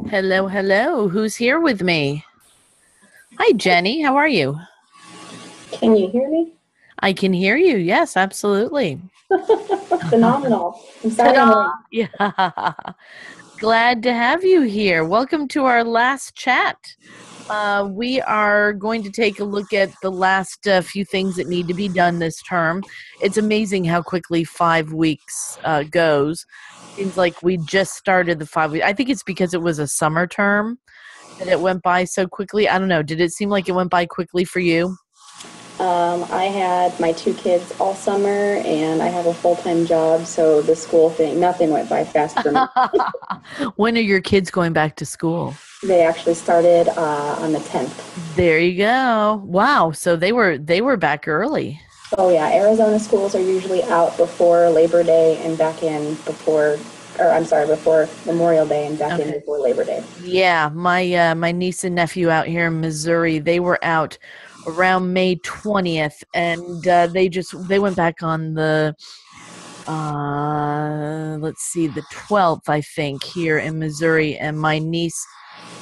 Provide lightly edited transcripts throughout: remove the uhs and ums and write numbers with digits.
Hello, hello. Who's here with me? Hi, Jenny. How are you? Can you hear me? I can hear you. Yes, absolutely. Phenomenal. I'm sorry I'm Ta-da! late. Yeah. Glad to have you here. Welcome to our last chat. We are going to take a look at the last few things that need to be done this term. It's amazing how quickly 5 weeks goes. Seems like we just started the 5 weeks. I think it's because it was a summer term that it went by so quickly. I don't know. Did it seem like it went by quickly for you? I had my two kids all summer, and I have a full-time job, so the school thing, nothing went by fast for me. When are your kids going back to school? They actually started on the 10th. There you go. Wow. So they were back early. Oh yeah, Arizona schools are usually out before Labor Day and back in before, or I'm sorry, before Memorial Day and back in Okay. before Labor Day. Yeah, my niece and nephew out here in Missouri, they were out around May 20th, and they went back on the let's see, the 12th, I think, here in Missouri, and my niece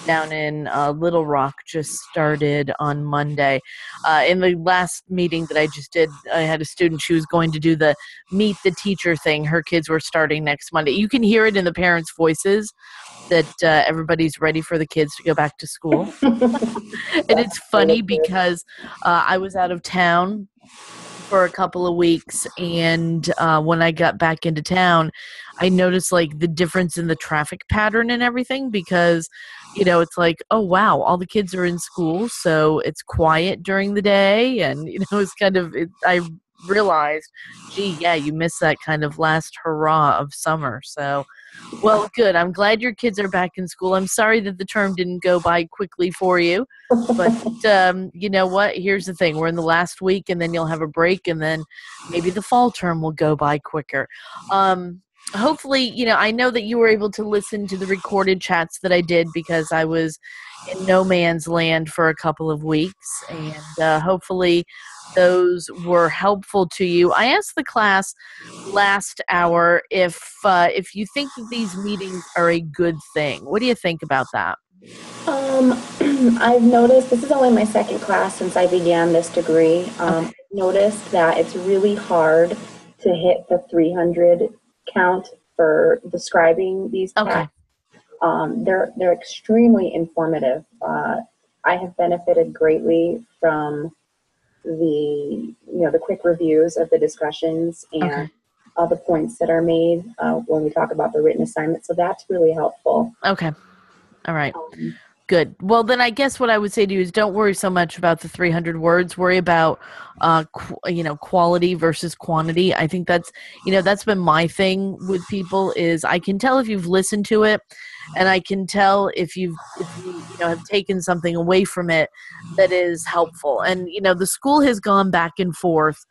down in Little Rock just started on Monday. In the last meeting that I just did, I had a student. She was going to do the meet the teacher thing. Her kids were starting next Monday. You can hear it in the parents' voices that everybody's ready for the kids to go back to school. And That's it's really funny good. because I was out of town for a couple of weeks, and when I got back into town, I noticed like the difference in the traffic pattern and everything because it's like, oh wow, all the kids are in school, so it's quiet during the day, and it's kind of I realized, gee, yeah, you miss that kind of last hurrah of summer. So well, good. I'm glad your kids are back in school. I'm sorry that the term didn't go by quickly for you, but you know what? Here's the thing: we're in the last week, and then you'll have a break, and then maybe the fall term will go by quicker. Hopefully, I know that you were able to listen to the recorded chats that I did because I was in no man's land for a couple of weeks, and hopefully those were helpful to you. I asked the class last hour if you think that these meetings are a good thing. What do you think about that? Um, I've noticed this is only my second class since I began this degree. Okay. I've noticed that it's really hard to hit the 300 count for describing these Okay. tasks. They're extremely informative. I have benefited greatly from the quick reviews of the discussions and Okay. all the points that are made when we talk about the written assignment. So that's really helpful. Okay. All right. Um, Good. Well, then I guess what I would say to you is don't worry so much about the 300 words. Worry about, quality versus quantity. I think that's been my thing with people is I can tell if you've listened to it, and I can tell if you have taken something away from it that is helpful. And the school has gone back and forth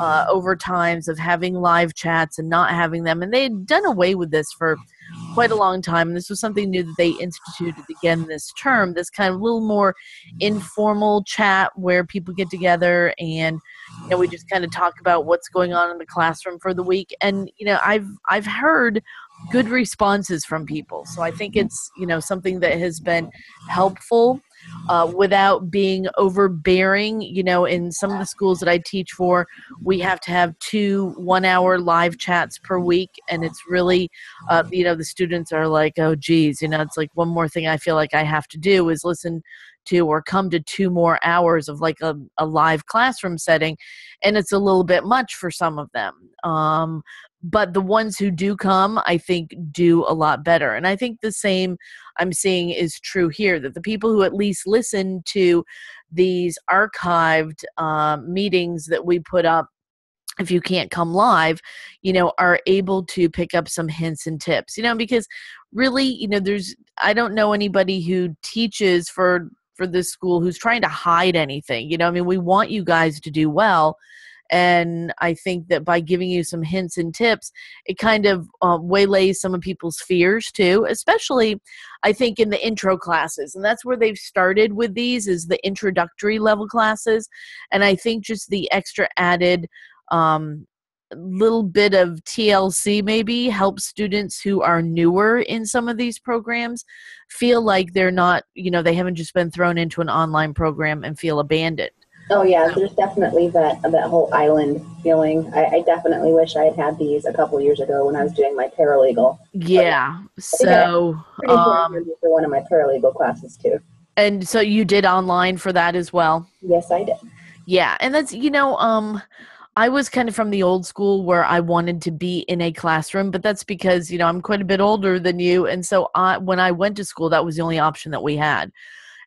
over times of having live chats and not having them, and they had done away with this for quite a long time. This was something new that they instituted again this term, this kind of little more informal chat where people get together and we just kind of talk about what's going on in the classroom for the week. And I've heard good responses from people. So I think it's something that has been helpful without being overbearing. In some of the schools that I teach for, we have to have 2 1-hour live chats per week, and it's really the students are like, oh geez, it's like one more thing I feel like I have to do is listen to or come to 2 more hours of like a live classroom setting, and it's a little bit much for some of them. But the ones who do come, I think, do a lot better. And I think the same I'm seeing is true here, that the people who at least listen to these archived meetings that we put up, if you can't come live, are able to pick up some hints and tips, because really, I don't know anybody who teaches for this school who's trying to hide anything. I mean, we want you guys to do well. And I think that by giving you some hints and tips, it kind of waylays some of people's fears too, especially I think in the intro classes. And that's where they've started with these is the introductory level classes. And I think just the extra added um, little bit of TLC maybe helps students who are newer in some of these programs feel like they're not, they haven't just been thrown into an online program and feel abandoned. Oh yeah, So, there's definitely that whole island feeling. I definitely wish I had had these a couple years ago when I was doing my paralegal. But yeah. I think I'm So, pretty sure I had these for one of my paralegal classes too. and so you did online for that as well? Yes, I did. Yeah. And that's, I was kind of from the old school where I wanted to be in a classroom, but that's because, I'm quite a bit older than you. And so when I went to school, that was the only option that we had.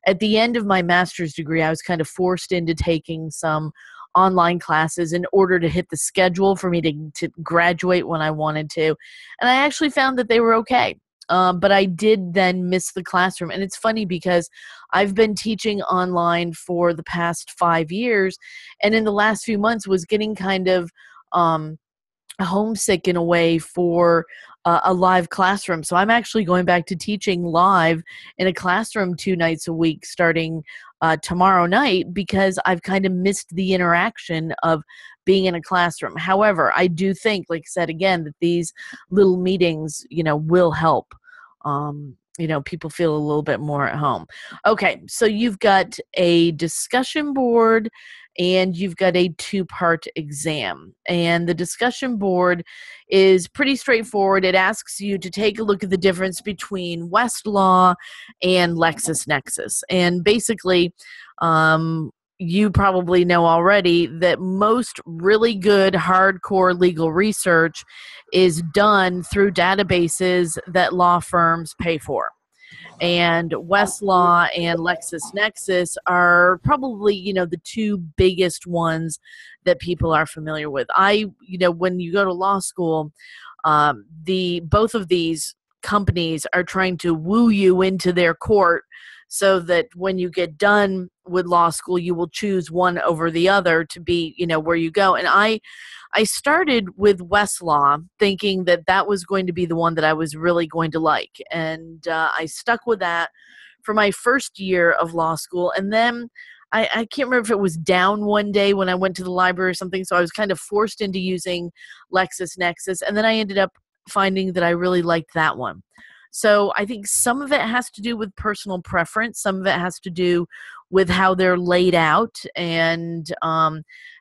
At the end of my master's degree, I was kind of forced into taking some online classes in order to hit the schedule for me to graduate when I wanted to. And I actually found that they were okay. But I did then miss the classroom. And it's funny because I've been teaching online for the past 5 years. And in the last few months was getting kind of homesick in a way for a live classroom. So I'm actually going back to teaching live in a classroom 2 nights a week starting tomorrow night because I've kind of missed the interaction of being in a classroom. However, I do think, like I said again, that these little meetings, will help. People feel a little bit more at home. Okay, so you've got a discussion board and you've got a 2-part exam. And the discussion board is pretty straightforward. It asks you to take a look at the difference between Westlaw and LexisNexis. And basically, you probably know already that most really good hardcore legal research is done through databases that law firms pay for. And Westlaw and LexisNexis are probably, the two biggest ones that people are familiar with. When you go to law school, the both of these companies are trying to woo you into their court so that when you get done with law school, you will choose one over the other to be, where you go. And I started with Westlaw thinking that that was going to be the one that I was really going to like. And I stuck with that for my first year of law school. And then I can't remember if it was down one day when I went to the library or something. So I was kind of forced into using LexisNexis. And then I ended up finding that I really liked that one. So I think some of it has to do with personal preference. Some of it has to do with how they're laid out and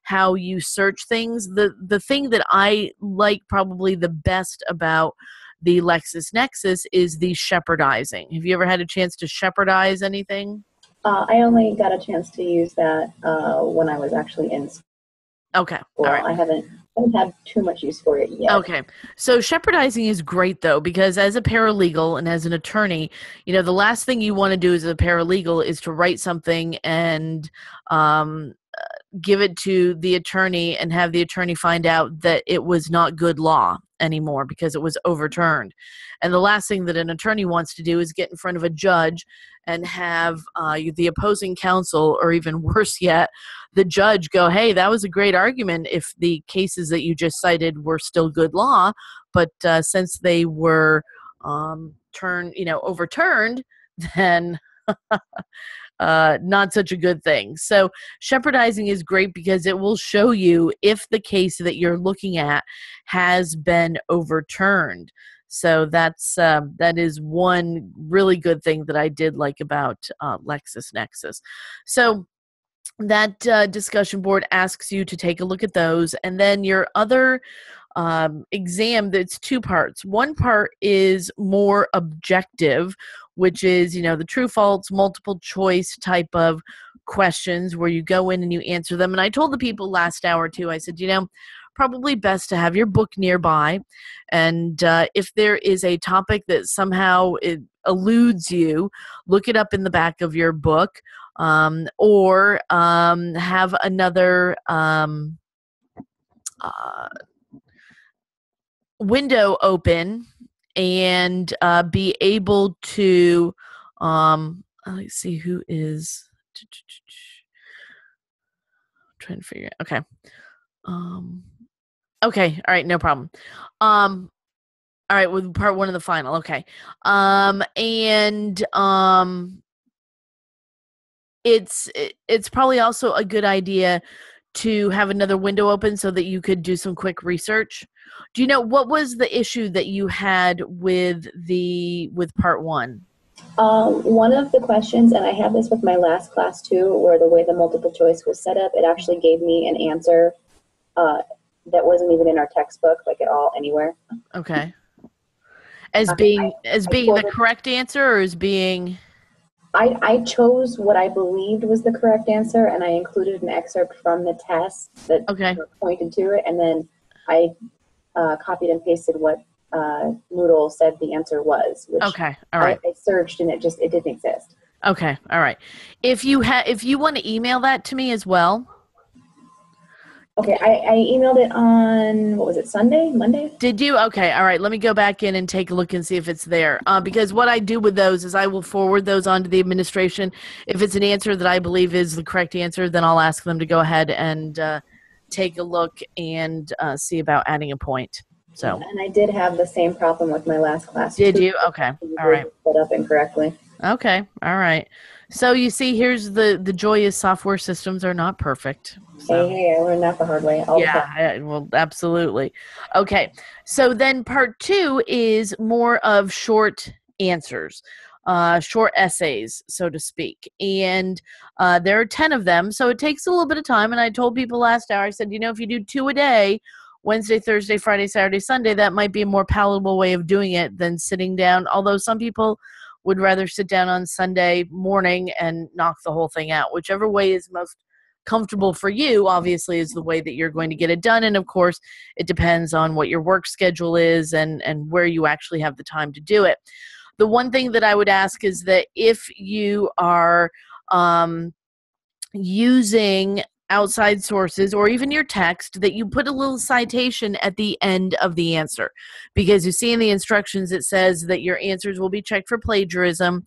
how you search things. The thing that I like probably the best about the LexisNexis is the shepherdizing. Have you ever had a chance to shepherdize anything? I only got a chance to use that when I was actually in Okay. school. All right. I haven't had too much use for it yet. Okay. So shepherdizing is great though, because as a paralegal and as an attorney, the last thing you want to do as a paralegal is to write something and um, give it to the attorney and have the attorney find out that it was not good law anymore because it was overturned. And the last thing that an attorney wants to do is get in front of a judge and have the opposing counsel, or even worse yet, the judge go, hey, that was a great argument if the cases that you just cited were still good law, but since they were overturned, then not such a good thing. So shepherdizing is great because it will show you if the case that you're looking at has been overturned. So that is one really good thing that I did like about LexisNexis. So that discussion board asks you to take a look at those, and then your other exam, that's 2 parts. One part is more objective, which is the true false multiple choice type of questions where you go in and you answer them. And I told the people last hour too, I said, probably best to have your book nearby, and if there is a topic that somehow it eludes you, look it up in the back of your book, or have another uh, window open and be able to let's see who is trying to figure out. Okay. Okay, all right, no problem. All right, with part one of the final. Okay. And it's probably also a good idea to have another window open so that you could do some quick research. Do you know what was the issue that you had with part one? One of the questions, and I had this with my last class too, where the way the multiple choice was set up, it actually gave me an answer that wasn't even in our textbook, like at all, anywhere. Okay. As being the correct answer, or as being? I chose what I believed was the correct answer, and I included an excerpt from the test that pointed to it, and then I copied and pasted what Moodle said the answer was. Which okay, all right. I searched, and it didn't exist. Okay, all right. If you want to email that to me as well. Okay, I emailed it on, what was it, Monday? Did you? Okay, all right. Let me go back in and take a look and see if it's there. Because what I do with those is I will forward those on to the administration. If it's an answer that I believe is the correct answer, then I'll ask them to go ahead and take a look and see about adding a point. So. And I did have the same problem with my last class. Did you? Okay, all right. Set up incorrectly. Okay, all right. So you see, here's the joyous software systems are not perfect. So. Hey, I learned that the hard way. Well, absolutely. Okay, so then part two is more of short answers, short essays, so to speak. And there are 10 of them, so it takes a little bit of time. And I told people last hour, I said, if you do 2 a day, Wednesday, Thursday, Friday, Saturday, Sunday, that might be a more palatable way of doing it than sitting down, although some people would rather sit down on Sunday morning and knock the whole thing out. Whichever way is most comfortable for you, obviously, is the way that you're going to get it done. And of course, it depends on what your work schedule is and where you actually have the time to do it. The one thing that I would ask is that if you are using outside sources or even your text, that you put a little citation at the end of the answer, because you see in the instructions it says that your answers will be checked for plagiarism.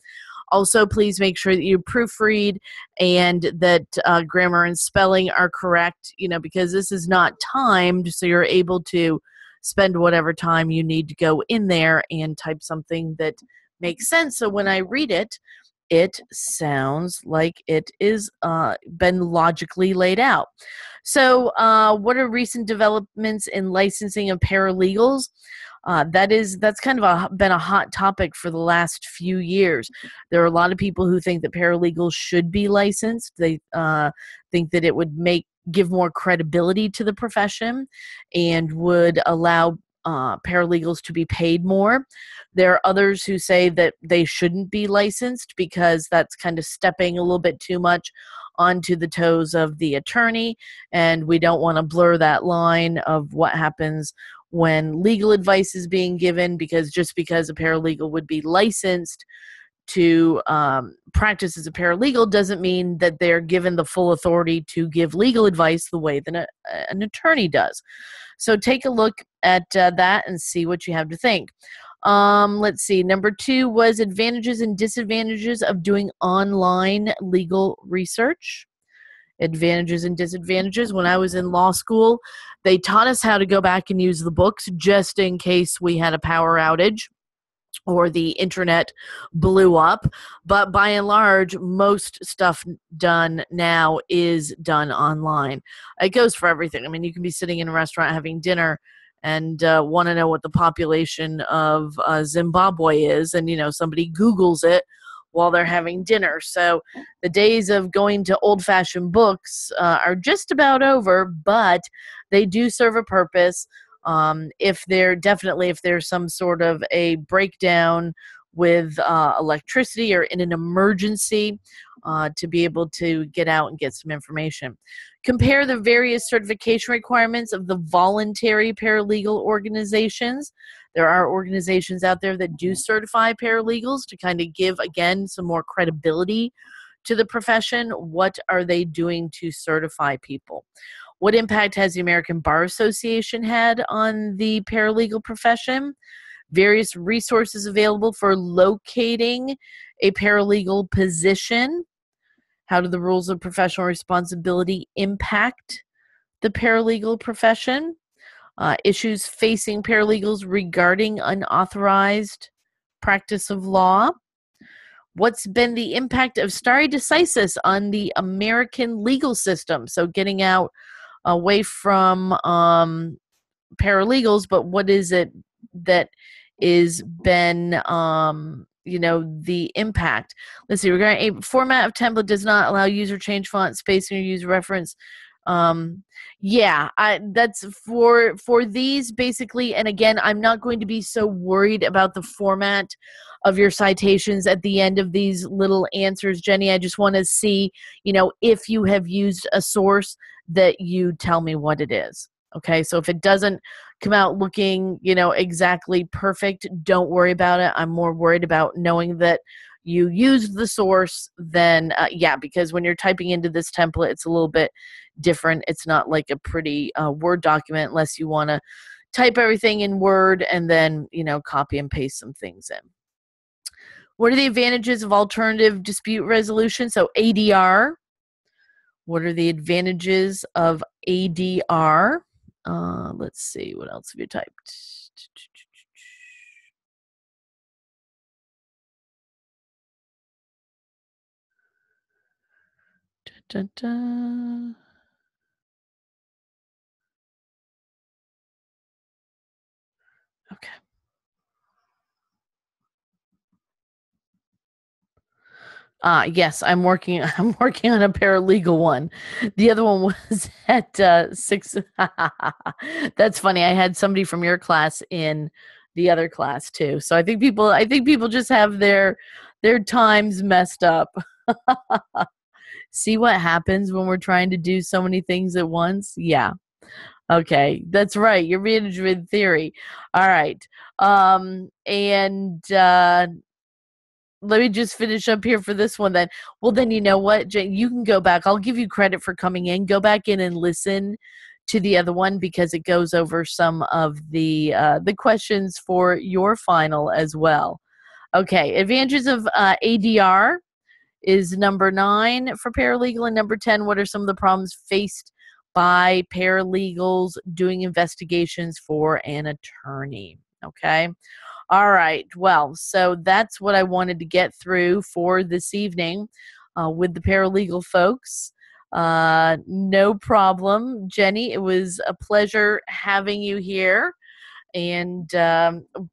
Also, please make sure that you proofread and that grammar and spelling are correct, because this is not timed, so you're able to spend whatever time you need to go in there and type something that makes sense. So when I read it, it sounds like it is been logically laid out. So what are recent developments in licensing of paralegals? That's kind of been a hot topic for the last few years. There are a lot of people who think that paralegals should be licensed. They think that it would give more credibility to the profession and would allow paralegals to be paid more. There are others who say that they shouldn't be licensed because that's kind of stepping a little bit too much onto the toes of the attorney, and we don't want to blur that line of what happens when legal advice is being given, because just because a paralegal would be licensed to practice as a paralegal doesn't mean that they're given the full authority to give legal advice the way that an attorney does. So take a look at that and see what you have to think. Let's see. Number 2 was advantages and disadvantages of doing online legal research. Advantages and disadvantages. When I was in law school, they taught us how to go back and use the books just in case we had a power outage or the internet blew up. But by and large, most stuff done now is done online. It goes for everything. I mean, you can be sitting in a restaurant having dinner and want to know what the population of Zimbabwe is, and somebody Googles it while they're having dinner. So the days of going to old-fashioned books are just about over, but they do serve a purpose. If there's some sort of a breakdown with electricity or in an emergency, to be able to get out and get some information. Compare the various certification requirements of the voluntary paralegal organizations. There are organizations out there that do certify paralegals to kind of give, again, some more credibility to the profession. What are they doing to certify people? What impact has the American Bar Association had on the paralegal profession? Various resources available for locating a paralegal position. How do the rules of professional responsibility impact the paralegal profession? Issues facing paralegals regarding unauthorized practice of law. What's been the impact of stare decisis on the American legal system? So getting out away from paralegals, but what is it that is been the impact. Let's see, we're going to format of template does not allow user change font spacing or user reference. That's for these basically. And again, I'm not going to be so worried about the format of your citations at the end of these little answers, Jenny. I just want to see, if you have used a source, that you tell me what it is. Okay, so if it doesn't come out looking, exactly perfect, don't worry about it. I'm more worried about knowing that you used the source than, because when you're typing into this template, it's a little bit different. It's not like a pretty Word document unless you want to type everything in Word and then, copy and paste some things in. What are the advantages of alternative dispute resolution? So ADR. What are the advantages of ADR? Let's see, what else have you typed? Dun, dun, dun. Okay. Yes, I'm working on a paralegal one. The other one was at 6. That's funny. I had somebody from your class in the other class too. So I think people just have their times messed up. See what happens when we're trying to do so many things at once? Yeah. Okay, that's right. Your management theory. All right. Let me just finish up here for this one then. Well, then you know what, Jane, you can go back. I'll give you credit for coming in. Go back in and listen to the other one because it goes over some of the questions for your final as well. Okay, advantages of ADR is number 9 for paralegal, and number 10, what are some of the problems faced by paralegals doing investigations for an attorney? Okay. All right. Well, so that's what I wanted to get through for this evening with the paralegal folks. No problem, Jenny. It was a pleasure having you here. And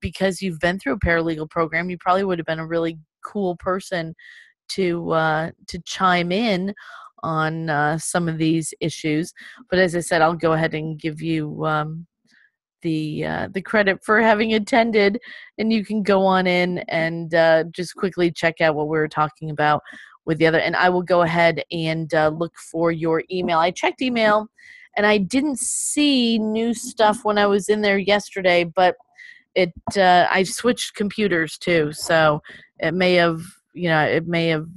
because you've been through a paralegal program, you probably would have been a really cool person to chime in on some of these issues. But as I said, I'll go ahead and give you the credit for having attended, and you can go on in and just quickly check out what we were talking about with the other. And I will go ahead and look for your email. I checked email, and I didn't see new stuff when I was in there yesterday, but I switched computers too, so it may have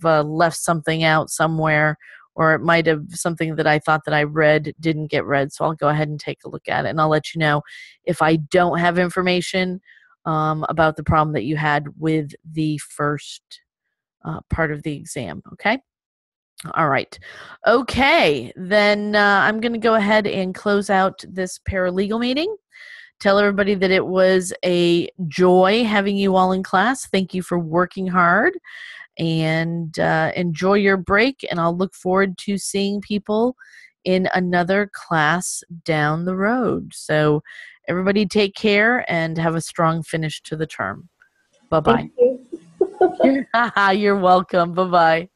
left something out somewhere, or it might have something that I thought that I read didn't get read. So I'll go ahead and take a look at it, and I'll let you know if I don't have information about the problem that you had with the first part of the exam. Okay. All right. Okay. Then I'm going to go ahead and close out this paralegal meeting. Tell everybody that it was a joy having you all in class. Thank you for working hard, and enjoy your break. And I'll look forward to seeing people in another class down the road. So everybody take care and have a strong finish to the term. Bye-bye. Thank you. You're welcome. Bye-bye.